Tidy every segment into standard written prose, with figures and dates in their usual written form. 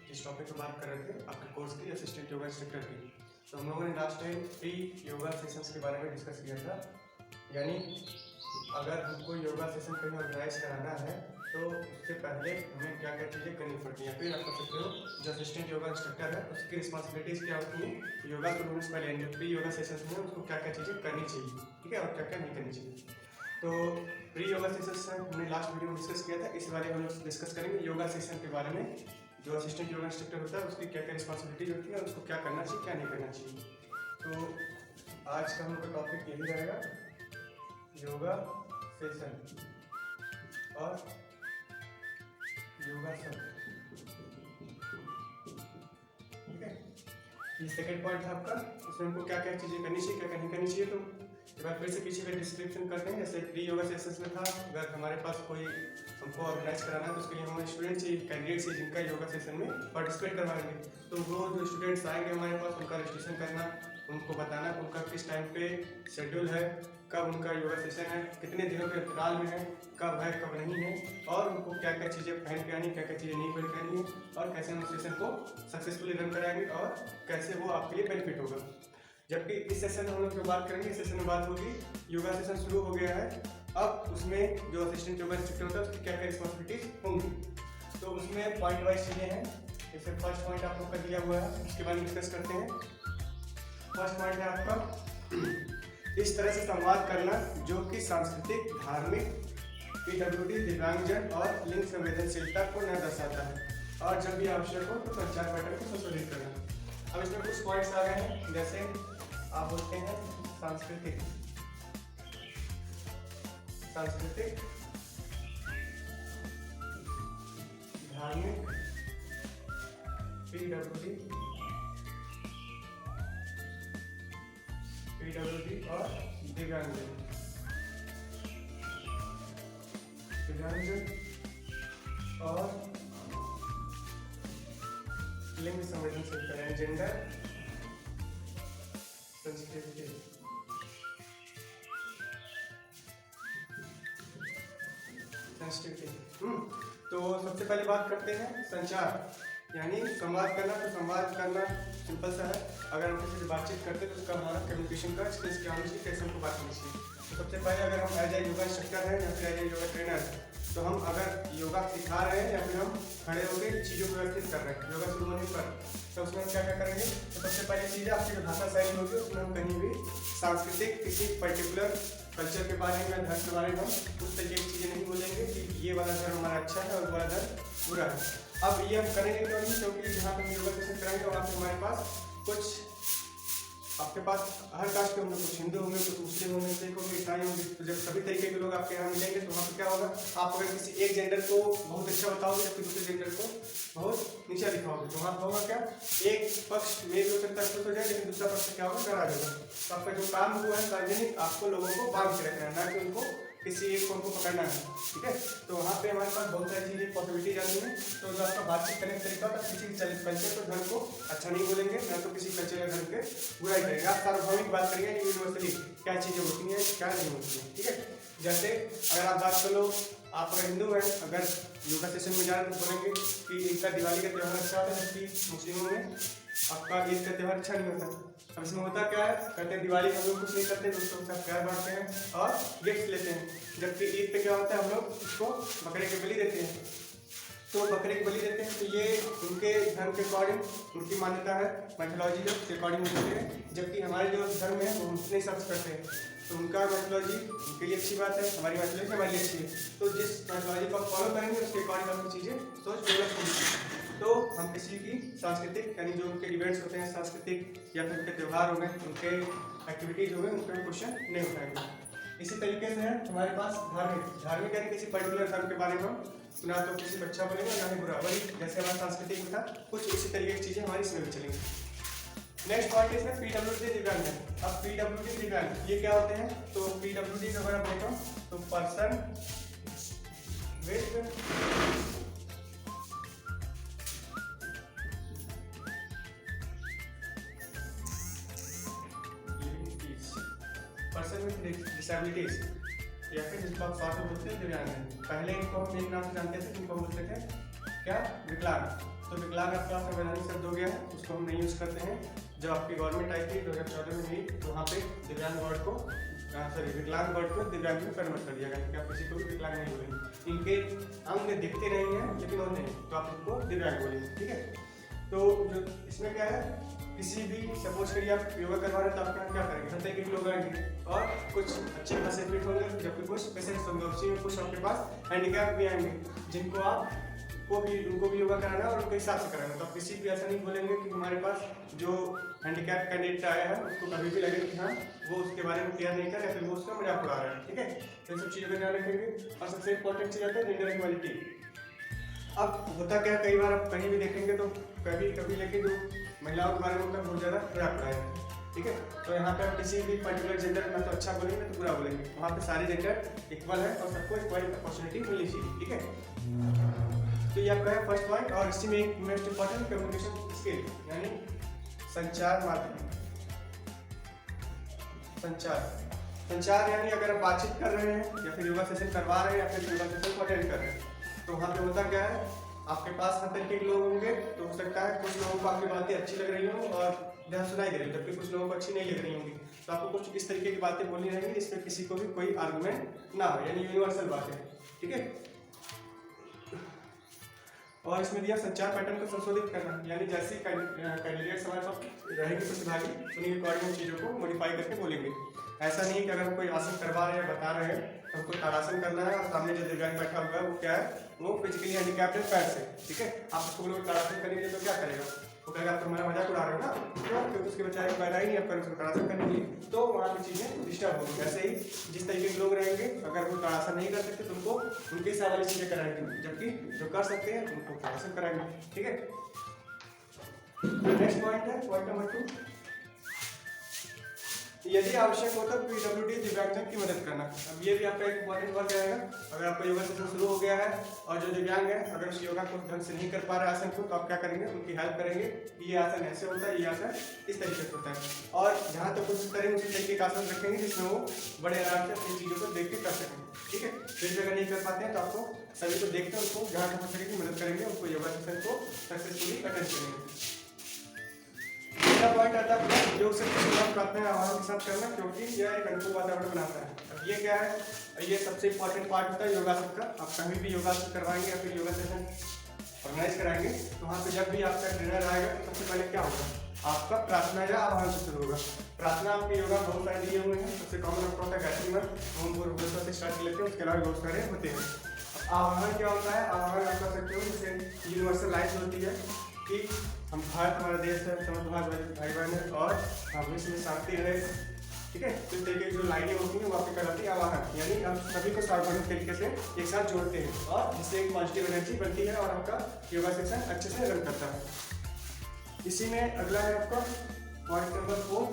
जिस टॉपिक पर बात कर रहे थे आपके कोर्स की असिस्टेंट योगा इंस्ट्रक्टर की, तो हम लोगों ने last time free yoga sessions के बारे में डिस्कस किया था। यानी अगर हमको योगा सेशन कहीं ऑर्गेनाइज कराना है तो उससे पहले हमें क्या क्या चीज़ें करनी पड़ती हैं, फिर आप कर सकते हो जो असिस्टेंट योगा इंस्ट्रक्टर है उसकी रिस्पॉन्सिबिलिटीज़ क्या होती हैं योगा शुरू होने से पहले, जो प्री योगा सेशंस में उसको क्या क्या चीज़ें करनी चाहिए, ठीक है, और क्या क्या नहीं करनी चाहिए। तो प्री योगा सेशंस हमने लास्ट वीडियो में डिस्कस किया था, इस बारे में हम लोग डिस्कस करेंगे योगा सेशन के बारे में। जो असिस्टेंट योगा इंस्ट्रक्टर होता है उसकी क्या क्या रिस्पॉन्सिबिलिटीज होती है और उसको क्या करना चाहिए क्या नहीं करना चाहिए। तो आज का हम लोग का टॉपिक यही रहेगा, योगा सेशन और योगासन, ठीक है। ये सेकेंड पॉइंट था आपका, इसमें हमको क्या क्या चीज़ें करनी चाहिए क्या क्या नहीं करनी चाहिए। तो एक बार फिर से पीछे का डिस्क्रिप्शन करते हैं। जैसे प्री योगा सेशंस में था, अगर हमारे पास कोई हमको ऑर्गेनाइज कराना है तो उसके लिए हमें स्टूडेंट चाहिए, कैंडिडेट चाहिए जिनका योगा सेशन में पार्टिसिपेट करवाएंगे। तो वो जो स्टूडेंट्स आएंगे हमारे पास उनका रजिस्ट्रेशन करना, उनको बताना उनका किस टाइम पे शेड्यूल है, कब उनका योगा सेशन है, कितने दिनों के अंतराल में है, कब नहीं है, और उनको क्या क्या चीज़ें पहन के आनी क्या क्या चीज़ें नहीं पहन के आनी है, और कैसे हम सेशन को सक्सेसफुली रन कराएंगे और कैसे वो आपके लिए बेनिफिट होगा। जबकि इस सेशन में हम लोग जो बात करेंगे, इस सेशन में बात होगी योगा सेशन शुरू हो गया है, अब उसमें जो असिस्टेंट योगा इंस्ट्रक्टर होता है उसकी क्या क्या रिस्पॉन्सिबिलिटीज होंगी। तो उसमें पॉइंट वाइज चीज़ें हैं। जैसे फर्स्ट पॉइंट आप लोग का दिया हुआ है, उसके बारे में डिस्कस करते हैं। फर्स्ट पॉइंट है आपका इस तरह से संवाद करना जो कि सांस्कृतिक, धार्मिक, पीडब्ल्यूडी, दिव्यांगजन और लिंग संवेदनशीलता को न दर्शाता है, और जब भी आवश्यक हो तो संचार पैटर्न को संशोधित करना। अब इसमें कुछ पॉइंट्स आ गए हैं, जैसे आप बोलते हैं सांस्कृतिक, धार्मिक, पीडब्ल्यूडी और दिव्यांगजन और लिंग संवेदनशीलता यानी जेंडर सेंसिटिविटी। तो सबसे पहले बात करते हैं संचार, यानी संवाद करना। तो संवाद करना सिंपल सा है, अगर हम किसी से बातचीत करते हैं तो उसका हमारा कम्युनिकेशन का स्किल्स क्या होनी चाहिए, कैसे हमको बात करनी चाहिए। तो सबसे पहले अगर हम एज ए योगा इंस्ट्रक्टर हैं या फिर एज ए योगा ट्रेनर, तो हम अगर योगा सिखा रहे हैं या फिर हम खड़े होकर चीज़ों को व्यवस्थित कर रहे हैं योगा शुरू होने पर, तो उसमें हम क्या क्या करेंगे। तो सबसे पहली चीज़ है आपकी जो भाषा शैली होगी उसमें हम कहीं भी सांस्कृतिक किसी पर्टिकुलर कल्चर के बारे में, धर्म के बारे में उस तरीके की चीज़ें नहीं बोलेंगे कि ये वाला धर्म हमारा अच्छा है और वो वाला धर्म बुरा है। अब ये हम करेंगे क्यों नहीं, क्योंकि जहाँ पर हम योगा सेशन कराएंगे वहाँ पे हमारे पास कुछ, आपके पास हर कास्ट के होंगे, कुछ हिंदू होंगे, कुछ मुस्लिम होंगे, सिख होंगे, ईसाई होंगे। तो जब सभी तरीके के लोग आपके यहाँ मिलेंगे तो वहाँ पर क्या होगा, आप अगर किसी एक जेंडर को बहुत अच्छा बताओगे जबकि दूसरे जेंडर को बहुत नीचा दिखाओगे तो वहाँ पर होगा क्या, एक पक्ष मेल हो सकता है खुश हो जाए, लेकिन दूसरा पक्ष क्या होगा, डरा जाएगा। तो आपका जो काम हुआ है सार्वजनिक, आपको लोगों को बांध के रखना है, ना कि उनको किसी एक को उनको पकड़ना है, ठीक है। तो वहाँ पे हमारे पास बहुत सारी चीज़ें पॉसिबिलिटी जाती हैं। तो जो आपका बातचीत करने का तरीका होता है, किसी कल्चर को, धर्म को अच्छा नहीं बोलेंगे, ना तो किसी कल्चर या धर्म के बुराई करेंगे। आप सार्वभौमिक बात करिए, यूनिवर्सली क्या चीज़ें होती हैं क्या नहीं होती हैं, ठीक है। जैसे अगर आप बात कर लो, आप अगर हिंदू हैं, अगर योगा सेशन में जा रहे तो बोलेंगे कि इनका दिवाली का त्यौहार अच्छा होता है, जबकि मुस्लिमों में आपका ईद का त्यौहार अच्छा नहीं होता। अब इसमें होता क्या है, कहते हैं दिवाली हम लोग कुछ नहीं करते, दोस्तों के साथ प्यार बांटते हैं और गिफ्ट लेते हैं, जबकि ईद पे क्या होता है, हम लोग उसको बकरे की बलि देते हैं। तो बकरे की बलि देते हैं तो ये उनके धर्म के अकॉर्डिंग उनकी मान्यता है, मैथोलॉजी के अकॉर्डिंग देते हैं, जबकि हमारे जो धर्म है वो उतने सर्च करते हैं। तो उनका मैथोलॉजी उनके लिए अच्छी बात है, हमारी मैथोलॉजी हमारे लिए अच्छी है। तो जिस मैथोलॉजी को आप फॉलो करेंगे उसके अकॉर्डिंग आपकी चीज़ें सोच डेवलप होगी। तो हम किसी की सांस्कृतिक, यानी जो उनके इवेंट्स होते हैं सांस्कृतिक या फिर उनके त्यौहार हो गए, उनके एक्टिविटीज़ हो गए, उन पर क्वेश्चन नहीं उठाएंगे। इसी तरीके से है हमारे पास धार्मिक यानी किसी पर्टिकुलर धर्म के बारे में ना तो किसी को अच्छा बोलेंगे ना ही बुरा, वही जैसे हमारा सांस्कृतिक में था, कुछ इसी तरीके की चीज़ें हमारी इसमें भी चलेंगी। नेक्स्ट पॉइंट है इसमें पीडब्ल्यूडी दिव्यांग है। अब पीडब्ल्यूडी दिव्यांग ये क्या होते हैं, तो पीडब्ल्यूडी अगर आप देखो तो पर्सन विद डिसेबिलिटीज या फिर जिसको आप शॉर्ट में बोलते हैं दिव्यांग है। पहले इनको हम एक नाम से जानते थे, इनको बोलते थे क्या, विकलांग। तो विकलांग आपका संवैधानिक शब्द हो गया है, उसको हम नहीं यूज़ करते हैं। जब आपकी गवर्नमेंट आई थी 2014 में हुई, तो वहाँ पे दिव्यांग वर्ड को विकलांग वर्ड को दिव्यांग में कन्वर्ट कर दिया गया कि आप किसी को भी विकलांग नहीं बोलेंगे। इनके अंग दिखते नहीं हैं लेकिन होते हैं, तो आप उनको दिव्यांग बोलेंगे, ठीक है। तो जो इसमें क्या है, किसी भी सपोज करिए आप योगा करवा रहे हैं, तो आप क्या करेंगे, हर तरीके के लोग आएंगे और कुछ अच्छे खासे फिट होंगे, जबकि कुछ पेशेंट्स होंगे, उसी में कुछ आपके पास हैंडीकैप भी आएंगे जिनको उनको भी योगा कराना है और उनके हिसाब से कराना है। तो आप किसी भी ऐसा नहीं बोलेंगे कि हमारे पास जो हैंडीकैप कैंडिडेट आया है उसको कभी भी लगे कि हाँ वो उसके बारे में केयर नहीं कर या फिर वो उसका मजाक उड़ा रहा है, ठीक है। तो इन सब चीज़ों का ध्यान रखेंगे। और सबसे इंपॉर्टेंट चीज़ आता है जेंडर इक्वालिटी। अब होता क्या है, कई बार आप कहीं भी देखेंगे तो कभी लेके जो महिलाओं के बारे में उनका बहुत ज़्यादा मजाक उड़ाएंगे, ठीक है। तो यहाँ पे आप किसी भी पर्टिकुलर जेंडर में तो अच्छा बोलेंगे तो बुरा बोलेंगे, वहाँ पे सारे जेंडर इक्वल है और सबको इक्वल अपॉर्चुनिटी मिलनी चाहिए, ठीक है। तो ये आपका है फर्स्ट पॉइंट। और इसी में एक मोस्ट इंपॉर्टेंट कम्युनिकेशन स्किल यानी संचार माध्यम। संचार यानी अगर आप बातचीत कर रहे हैं या फिर योगा सेशन करवा रहे हैं या फिर योगा सेशन को अटेंड कर रहे हैं, तो वहाँ पे होता क्या है, आपके पास हर तरीके के लोग होंगे। तो हो सकता है कुछ लोगों को आपकी बातें अच्छी लग रही हों और ध्यान सुनाई दे रही, जबकि कुछ लोगों को अच्छी नहीं लग रही होंगी। तो आपको कुछ इस तरीके की बातें बोलनी रहेंगी जिसमें किसी को भी कोई आर्गुमेंट ना हो, यानी यूनिवर्सल बात है, ठीक है। और इसमें दिया संचार पैटर्न को संशोधित करना, यानी जैसे कैंडिडेट हमारे पास रहेंगे प्रतिभागी, उन्हीं अकॉर्डिंग चीज़ों को मॉडिफाई करके बोलेंगे। ऐसा नहीं है कि अगर हम कोई आसन करवा रहे हैं, बता रहे हैं, तो हमको ताड़ासन करना है और सामने जो दिव्यांग बैठा हुआ है वो क्या है, वो फिजिकली हैंडीकैप्ड है पैर से, ठीक है। आप उसको बोलोगे ताड़ासन करेंगे तो क्या करेगा, वो कहेगा आप तो हमारा मजाक उड़ा रहे हो ना, क्योंकि उसके बच्चे पैदा ही नहीं आप उसको ताड़ासन करने के लिए, तो वहाँ की चीज़ें डिस्टर्ब होंगी। ऐसे ही जिस तरीके के लोग रहेंगे, अगर वो ताड़ासन नहीं कर सकते तो उनको उनके हिसाब वाली चीज़ें कराएंगे, जबकि जो कर सकते हैं उनको ताड़ासन कराएंगे, ठीक है। नेक्स्ट पॉइंट है पॉइंट नंबर 2, यदि आवश्यक हो तो पीडब्ल्यूडी दिव्यांगजन की मदद करना। अब ये भी आपका एक इंपॉर्टेंट वर्क रहेगा। अगर आपका योगा सेशन शुरू हो गया है और जो दिव्यांग है अगर उस योगा को ढंग से नहीं कर पा रहे आसन को, तो आप क्या करेंगे, उनकी हेल्प करेंगे। ये आसन ऐसे होता है, ये आसन इस तरीके से होता है, और जहाँ तक कोशिश करेंगे उसी तरीके का आसन रखेंगे जिसमें वो बड़े आराम से अपनी चीज़ों को देख के कर सकें, ठीक है। फिर अगर नहीं कर पाते हैं तो आपको सभी को देखते हैं, उनको जहाँ तक हो सके मदद करेंगे, उनको योगा सेशन को सक्सेसफुली अटेंड करेंगे। दूसरा पॉइंट आता है योग से शुरुआत करते हैं आवाज़ के साथ करना, क्योंकि यह एक अनुकूल वातावरण बनाता है। अब ये क्या है, ये सबसे इंपॉर्टेंट पार्ट होता है योगासन का। आप कहीं भी योगासन करवाएंगे या फिर योगा सेशन ऑर्गेनाइज कराएंगे, तो वहाँ पे जब भी आपका ट्रेनर आएगा तो सबसे पहले क्या होगा, आपका प्रार्थना या आह्वान से शुरू होगा। प्रार्थना आपके योगा बहुत सारे दिए हुए हैं, सबसे कॉमन आपका होता है गायत्री मंत्र, ओम भूर्भुवः से स्टार्ट कर लेते हैं, उसके अलावा बहुत सारे होते हैं। आह्वान क्या होता है, आह्वान आप कर सकते हो जैसे यूनिवर्सल लाइफ होती है कि हम भारत हमारा देश है, समस्त भाई बहन है और विश्व में शांति रहे, ठीक है। तो इस तरीके की जो लाइनें होती हैं वो आपकी कहलाती है आवाहन, यानी हम सभी को सार्वजनिक तरीके से एक साथ जोड़ते हैं और जिससे एक पॉजिटिव एनर्जी बनती है और आपका योगा सेशन अच्छे से रन करता है। इसी में अगला है आपका पॉइंट नंबर 4,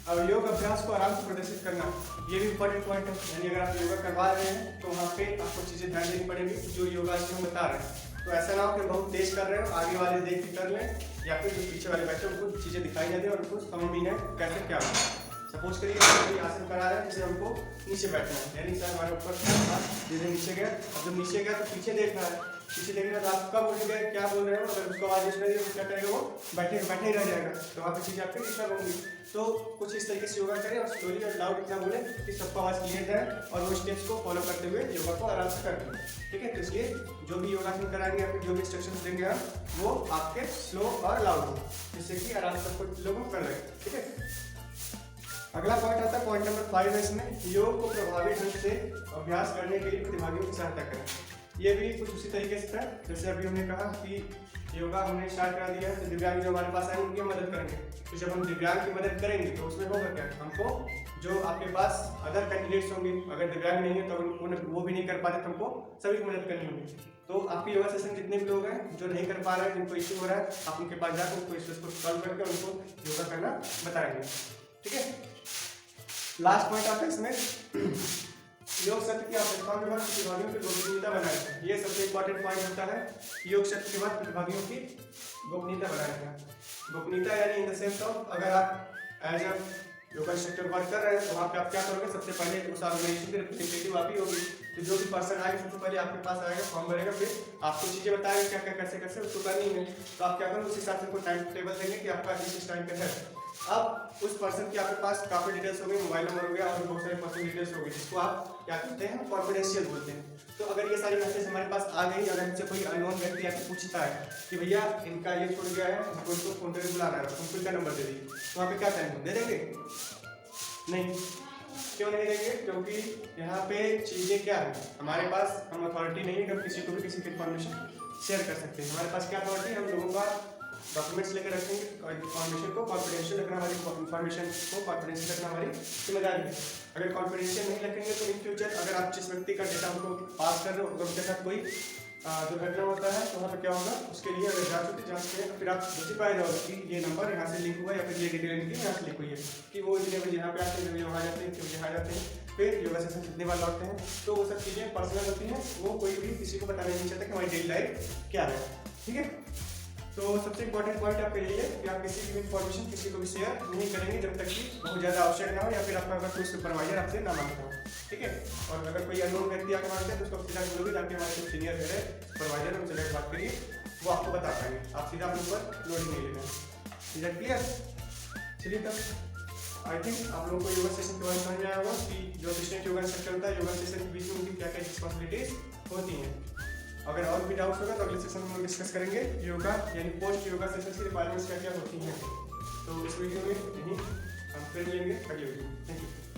अब योग अभ्यास को आराम से प्रदर्शित करना। ये भी इंपॉर्टेंट पॉइंट है, यानी अगर आप योगा करवा रहे हैं तो वहाँ पे आपको चीज़ें ध्यान देनी पड़ेगी जो योगा हम बता रहे हैं। तो ऐसा ना हो कि बहुत तेज कर रहे हो, आगे वाले देख के कर लें, या फिर जो पीछे वाले बैठे उनको चीज़ें दिखाई ना दे और उनको समझ भी नहीं कैसे क्या हो। सपोज करिए कोई आसन करा रहा है जिसे हमको नीचे बैठना है, यानी सर हमारे ऊपर धीरे नीचे गया, अब जब नीचे गया तो पीछे देख रहा है, पीछे देखने तो आप कब उठ गए क्या बोल रहे हो, अगर उसको आवाज़ सुनाई दे तो क्या करेगा, वो बैठे ही रह जाएगा, तो वहाँ पर चीज़ें आपकी डिस्टर्ब होंगी। तो कुछ इस तरीके से योगा करें और स्लोली और लाउड इतना बोले कि सबको आवाज़ क्लियर जाए और वो स्टेप्स को फॉलो करते हुए योगा को आराम से कर लें, ठीक है। तो इसलिए जो भी योगासन कराएंगे या फिर जो भी इंस्ट्रक्शंस देंगे हम, वो आपके स्लो और लाउड हो, जिससे कि आराम से सबको लोगों कर रहे, ठीक है। अगला पॉइंट आता है पॉइंट नंबर 5 है, इसमें योग को प्रभावी ढंग से अभ्यास करने के लिए प्रतिभागियों की सहायता करें। ये भी कुछ उसी तरीके से था जैसे अभी हमने कहा कि योगा हमने स्टार्ट करा दिया है, तो दिव्यांग जो हमारे पास आए उनकी मदद करेंगे। तो जब हम दिव्यांग की मदद करेंगे तो उसमें होगा क्या, हमको जो आपके पास अदर कैंडिडेट्स होंगे, अगर दिव्यांग नहीं है तो वो भी नहीं कर पाते, तो हमको सभी की मदद करनी होगी। तो आपके योगा सेशन जितने भी लोग हैं जो नहीं कर पा रहे हैं, जिनको इश्यू हो रहा है, आप उनके पास जाकर उनको इश्यूज को सॉल्व करके उनको योगा करना बताएंगे, ठीक है। लास्ट पॉइंट आता है इसमें योग सत्र की आवश्यकताओं के बाद प्रतिभागियों की गोपनीयता बनाए रखें। ये सबसे इंपॉर्टेंट पॉइंट होता है, योग सत्र के बाद प्रतिभागियों की गोपनीयता बनाए रखें। गोपनीयता यानी इन द सेंस ऑफ अगर आप एज अ योगा इंस्ट्रक्टर बात कर रहे हैं तो वहाँ पे आप क्या करोगे, सबसे पहले उस ऑर्गेनाइजेशन की रिप्रेजेंटेटिव आप ही होगी। तो जो भी पर्सन आएगा सबसे पहले आपके पास आएगा, फॉर्म भरेगा, फिर आपको चीज़ें बताएगा क्या क्या कैसे कैसे उसको करनी है। तो आप क्या करोगे, उस हिसाब से उनको टाइम टेबल देंगे कि आपका इस टाइम पे है। अब उस पर्सन की आपके पास काफ़ी डिटेल्स हो गई, मोबाइल नंबर हो गया और बहुत सारे पर्सनल डिटेल्स हो गई, जिसको आप क्या कहते हैं, कॉन्फिडेंशियल बोलते हैं। तो अगर ये सारी मैसेज हमारे पास आ गई, अगर हमसे कोई अननोन व्यक्ति आपसे पूछता है कि भैया इनका ये छूट गया है, उनको फोन पे बुलाना है, उनको इनका नंबर दे दीजिए, तो वहाँ पे क्या करेंगे, दे देंगे? नहीं। क्यों नहीं देंगे? क्योंकि यहाँ पे चीज़ें क्या है, हमारे पास हम अथॉरिटी नहीं है कि हम किसी को भी किसी की इन्फॉर्मेशन शेयर कर सकते हैं। हमारे पास क्या अथॉरिटी है, हम लोगों का डॉक्यूमेंट्स लेकर रखेंगे, इन्फॉर्मेशन को कॉन्फिडेंशियल रखना, हमारी इन्फॉर्मेशन को कॉन्फिडेंशियल रखना हमारी जिम्मेदारी है। अगर कॉन्फिडेंशियल नहीं रखेंगे तो इन फ्यूचर अगर आप जिस व्यक्ति का डेटा उनको पास कर रहे हो, अगर उनके साथ कोई दुर्घटना होता है तो वहाँ पे क्या होगा, उसके लिए अगर जांच होती है, जांच में फिर आप जुटिफाई रहोगे कि ये नंबर यहाँ से लिंक हुआ या फिर ये डिटेल इनकी यहाँ से लिंक हुई है कि वो इतने बजे यहाँ पे आते हैं, वहाँ जाते हैं, क्यों यहाँ जाते हैं, फिर योगा सेशन कितने बार लौटते हैं। तो वो सब चीज़ें पर्सनल होती हैं, वो कोई भी किसी को बताना नहीं चाहता कि हमारी डेली लाइफ क्या है। ठीक है, तो सबसे इंपॉर्टेंट पॉइंट आपका यही है कि आप किसी की भी इन्फॉर्मेशन किसी को भी शेयर नहीं करेंगे जब तक कि बहुत ज़्यादा आवश्यक ना हो या फिर आपका अगर कोई सुपरवाइजर आपसे ना मांगता हो। ठीक है, और अगर कोई अननोन व्यक्ति आपको मांगते हैं तो उसको सीधा बोलोगे, जाके हमारे जो सीनियर है सुपरवाइजर, उनसे जाकर बात करिए, वो आपको बता पाएंगे, आप सीधा अपने ऊपर लोडिंग नहीं लेना। Is that clear? चलिए तब आई थिंक आप लोगों को योगा सेशन के बारे में समझ में आया होगा कि जो असिस्टेंट योगा इंस्ट्रक्टर होता है, योगा सेशन के बीच में उनकी क्या क्या रिस्पॉन्सिबिलिटीज होती हैं। अगर और भी डाउट्स होगा तो अगले सेशन में हम डिस्कस करेंगे योगा यानी पोस्ट योगा सेशन की रिक्वायरमेंट्स क्या क्या होती हैं। तो इस वीडियो में यही हम फिर लेंगे अगले वीडियो। Thank you.